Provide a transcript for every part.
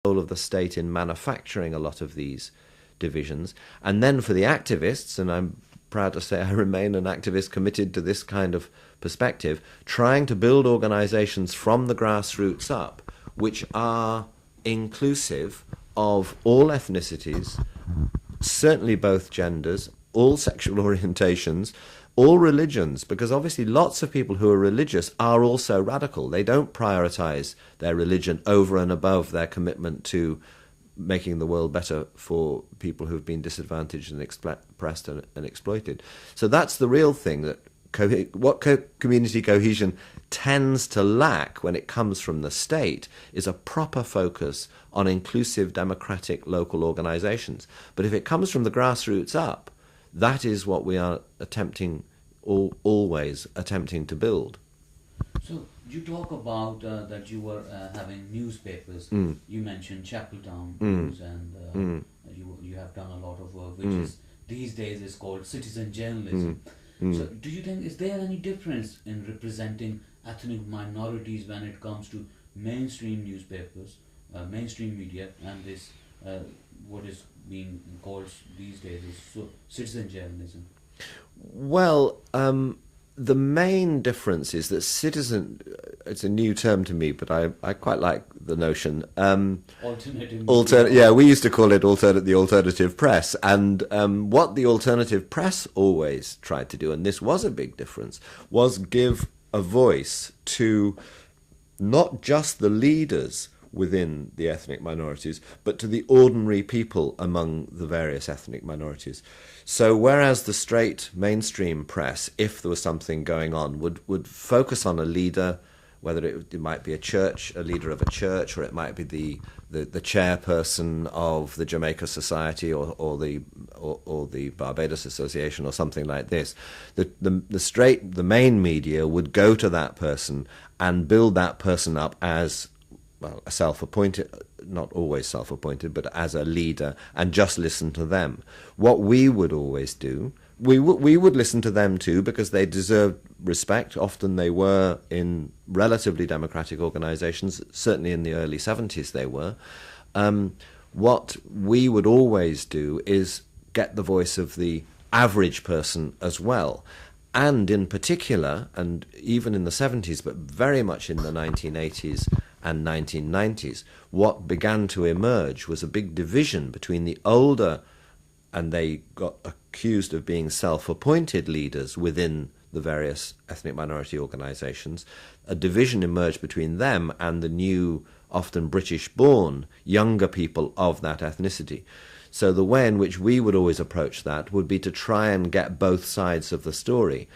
role of the state in manufacturing a lot of these divisions. And then for the activists, and I'm proud to say I remain an activist committed to this kind of perspective, trying to build organizations from the grassroots up, which are inclusive of all ethnicities, certainly both genders, all sexual orientations, all religions, because obviously lots of people who are religious are also radical. They don't prioritize their religion over and above their commitment to making the world better for people who've been disadvantaged and oppressed and exploited. So that's the real thing, that community cohesion tends to lack when it comes from the state is a proper focus on inclusive democratic local organizations. But if it comes from the grassroots up, that is what we are always attempting to build. So you talk about that you were having newspapers. You mentioned Chapeltown News, and you have done a lot of work, which is these days is called citizen journalism. So do you think, is there any difference in representing ethnic minorities when it comes to mainstream newspapers, mainstream media, and this what is being called these days is citizen journalism? Well, the main difference is that it's a new term to me, but I quite like the notion. Alternative. We used to call it the alternative press. And what the alternative press always tried to do, and this was a big difference, was give a voice to not just the leaders within the ethnic minorities, but to the ordinary people among the various ethnic minorities. So whereas the straight mainstream press, if there was something going on, would focus on a leader, whether it might be a leader of a church, or it might be the chairperson of the Jamaica Society or the Barbados Association or something like this, the main media would go to that person and build that person up as, well, a self-appointed, not always self-appointed, but as a leader, and just listen to them. What we would always do, we would listen to them too, because they deserved respect. Often they were in relatively democratic organizations, certainly in the early 70s they were. What we would always do is get the voice of the average person as well. And in particular, and even in the 70s, but very much in the 1980s and 1990s, what began to emerge was a big division between the older, and they got accused of being self-appointed leaders within the various ethnic minority organizations. A division emerged between them and the new, often British-born, younger people of that ethnicity. So the way in which we would always approach that would be to try and get both sides of the story.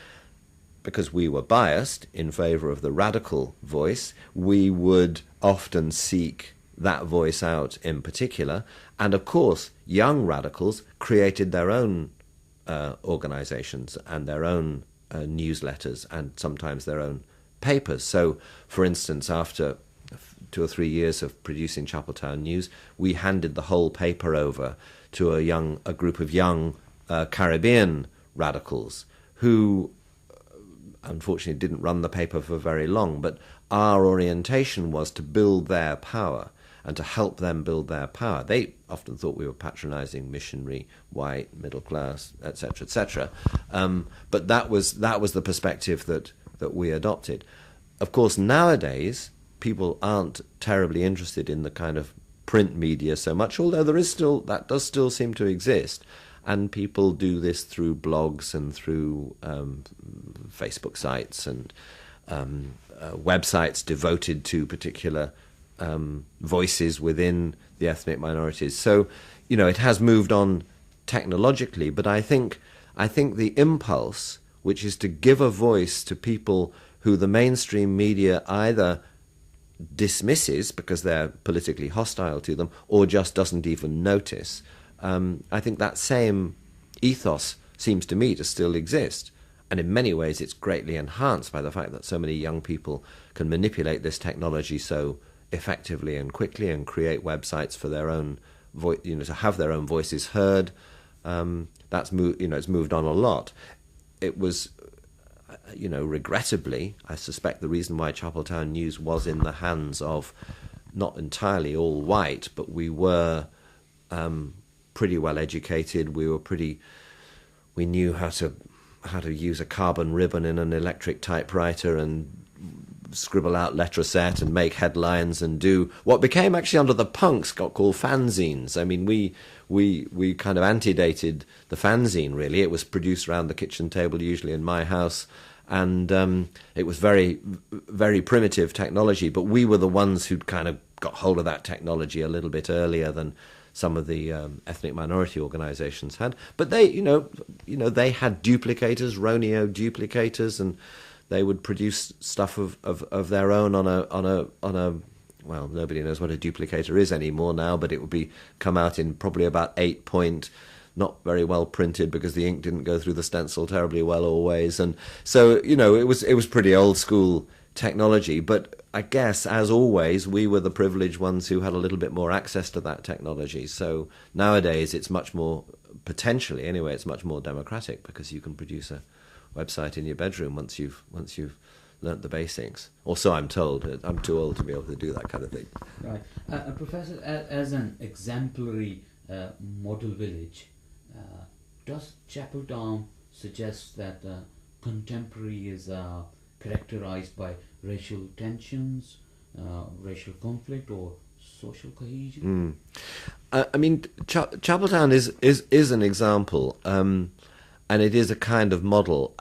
Because we were biased in favor of the radical voice, we would often seek that voice out in particular. And of course, young radicals created their own organizations and their own newsletters and sometimes their own papers. So, for instance, after 2 or 3 years of producing Chapeltown News, we handed the whole paper over to a group of young Caribbean radicals who unfortunately didn't run the paper for very long, but our orientation was to build their power and to help them build their power. They often thought we were patronizing, missionary, white, middle class, etc., etc. But that was the perspective that we adopted. Of course, nowadays, people aren't terribly interested in the kind of print media so much, although that does still seem to exist. And people do this through blogs and through Facebook sites and websites devoted to particular voices within the ethnic minorities. So, it has moved on technologically, but I think the impulse, which is to give a voice to people who the mainstream media either dismisses because they're politically hostile to them or just doesn't even notice, I think that same ethos seems to me to still exist. And in many ways it's greatly enhanced by the fact that so many young people can manipulate this technology so effectively and quickly and create websites for their own voice, to have their own voices heard. It's moved on a lot. It was, regrettably, I suspect the reason why Chapeltown News was in the hands of not entirely all white, but we were pretty well educated. We knew how to use a carbon ribbon in an electric typewriter and scribble out lettresette and make headlines and do what became actually under the punks got called fanzines. I mean, we kind of antedated the fanzine, really. It was produced around the kitchen table, usually in my house, and it was very, very primitive technology, but we were the ones who'd kind of got hold of that technology a little bit earlier than some of the ethnic minority organizations had. But they, they had duplicators, Roneo duplicators, and they would produce stuff of their own on a well, nobody knows what a duplicator is anymore now, but it would come out in probably about 8-point, not very well printed because the ink didn't go through the stencil terribly well always, and so it was pretty old school technology. But I guess, as always, we were the privileged ones who had a little bit more access to that technology. So nowadays it's much more, potentially anyway, it's much more democratic because you can produce a website in your bedroom once you've learnt the basics. Or so I'm told. I'm too old to be able to do that kind of thing. Right. Professor, as an exemplary model village, does Chapeltown suggest that contemporary is characterized by racial tensions, racial conflict, or social cohesion? I mean, Chapeltown is an example, and it is a kind of model.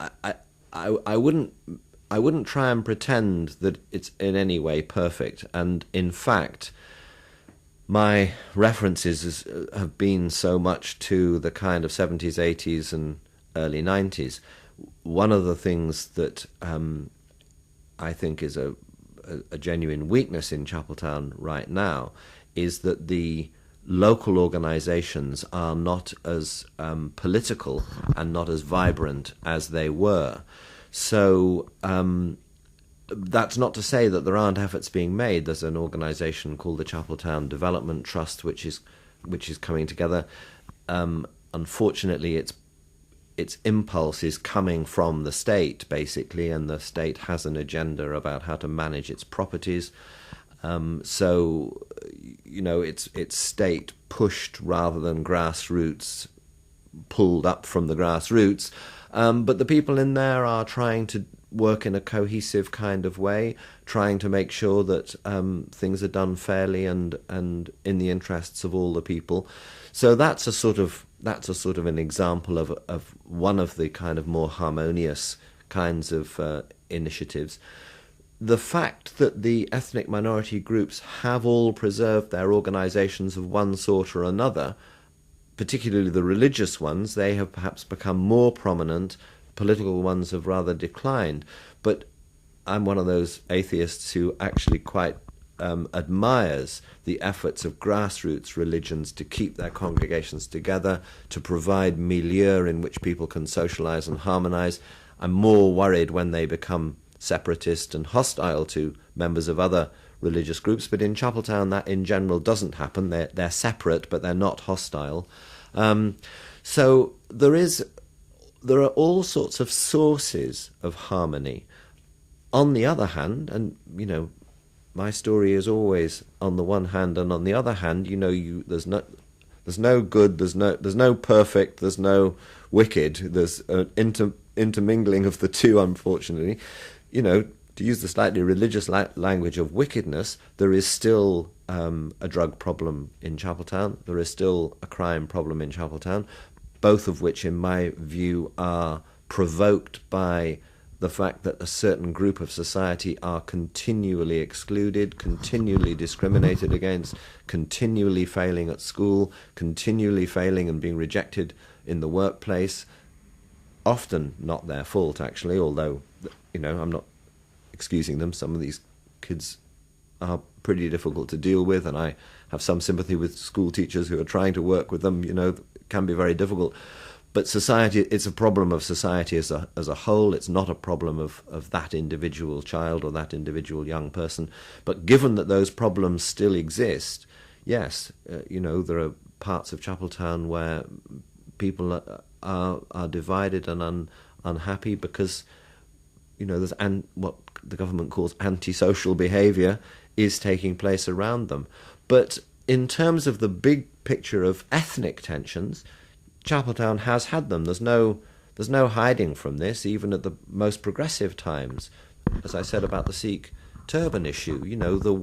I wouldn't try and pretend that it's in any way perfect, and in fact, my references have been so much to the kind of 70s, 80s, and early 90s. One of the things that I think is a genuine weakness in Chapeltown right now is that the local organizations are not as political and not as vibrant as they were. So that's not to say that there aren't efforts being made. There's an organization called the Chapeltown Development Trust, which is coming together. Unfortunately, its impulse is coming from the state, basically, and the state has an agenda about how to manage its properties. So, it's state pushed rather than grassroots pulled up from the grassroots. But the people in there are trying to work in a cohesive kind of way, trying to make sure that things are done fairly and in the interests of all the people. So that's a sort of an example of one of the kind of more harmonious kinds of initiatives. The fact that the ethnic minority groups have all preserved their organizations of one sort or another, particularly the religious ones, they have perhaps become more prominent. Political ones have rather declined. But I'm one of those atheists who actually quite admires the efforts of grassroots religions to keep their congregations together, to provide milieu in which people can socialize and harmonize. I'm more worried when they become separatist and hostile to members of other religious groups, but in Chapeltown that in general doesn't happen. They're separate, but they're not hostile. So there are all sorts of sources of harmony. On the other hand, and my story is always on the one hand, and on the other hand, there's no good, there's no perfect, there's no wicked. There's an intermingling of the two, unfortunately. To use the slightly religious language of wickedness, there is still a drug problem in Chapeltown. There is still a crime problem in Chapeltown, both of which, in my view, are provoked by the fact that a certain group of society are continually excluded, continually discriminated against, continually failing at school, continually failing and being rejected in the workplace. Often not their fault, actually, although, I'm not excusing them. Some of these kids are pretty difficult to deal with, and I have some sympathy with school teachers who are trying to work with them. It can be very difficult. But society, it's a problem of society as a whole. It's not a problem of that individual child or that individual young person. But given that those problems still exist, yes, there are parts of Chapeltown where people are divided and unhappy because there's what the government calls antisocial behaviour is taking place around them. But in terms of the big picture of ethnic tensions, Chapeltown has had them. There's no hiding from this, even at the most progressive times. As I said about the Sikh turban issue, there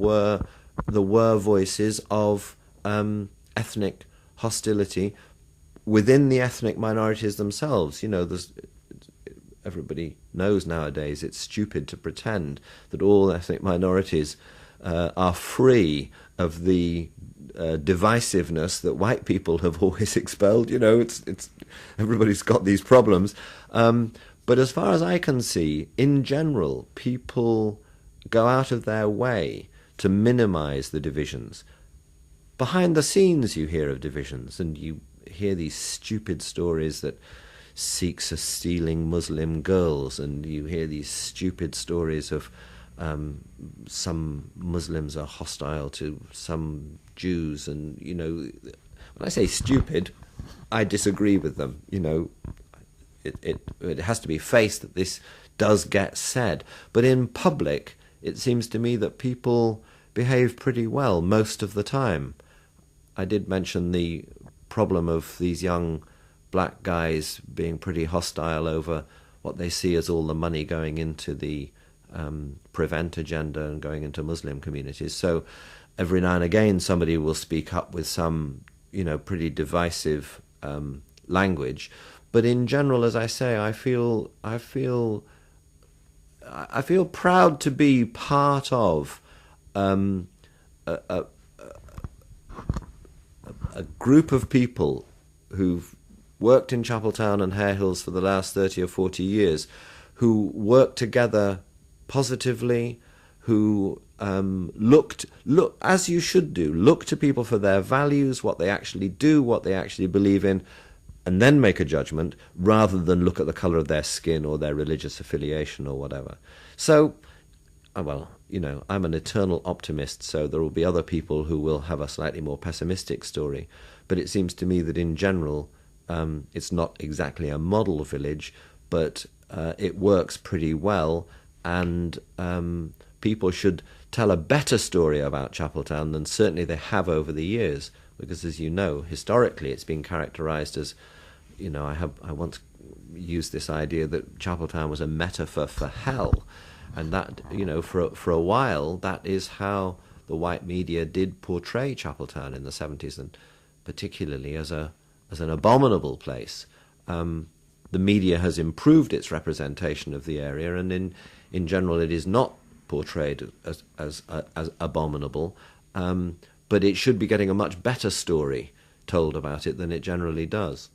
were voices of ethnic hostility within the ethnic minorities themselves. Everybody knows nowadays it's stupid to pretend that all ethnic minorities are free of the divisiveness that white people have always expelled. It's everybody's got these problems. But as far as I can see, in general, people go out of their way to minimize the divisions. Behind the scenes you hear of divisions, and you hear these stupid stories that Sikhs are stealing Muslim girls, and you hear these stupid stories of some Muslims are hostile to some Jews, and when I say stupid, I disagree with them. It has to be faced that this does get said, but in public it seems to me that people behave pretty well most of the time. I did mention the problem of these young black guys being pretty hostile over what they see as all the money going into the prevent agenda and going into Muslim communities. So every now and again somebody will speak up with some, pretty divisive language. But in general, as I say, I feel proud to be part of a group of people who've worked in Chapeltown and Hare Hills for the last 30 or 40 years, who work together positively, who look as you should do, look to people for their values, what they actually do, what they actually believe in, and then make a judgment, rather than look at the colour of their skin or their religious affiliation or whatever. So, I'm an eternal optimist, so there will be other people who will have a slightly more pessimistic story. But it seems to me that in general, it's not exactly a model village, but it works pretty well, and people should tell a better story about Chapeltown than certainly they have over the years, because, as you know, historically it's been characterized as, I once used this idea that Chapeltown was a metaphor for hell, and that, for a while, that is how the white media did portray Chapeltown in the 70s, and particularly as an abominable place. The media has improved its representation of the area, and in general it is not portrayed as abominable, but it should be getting a much better story told about it than it generally does.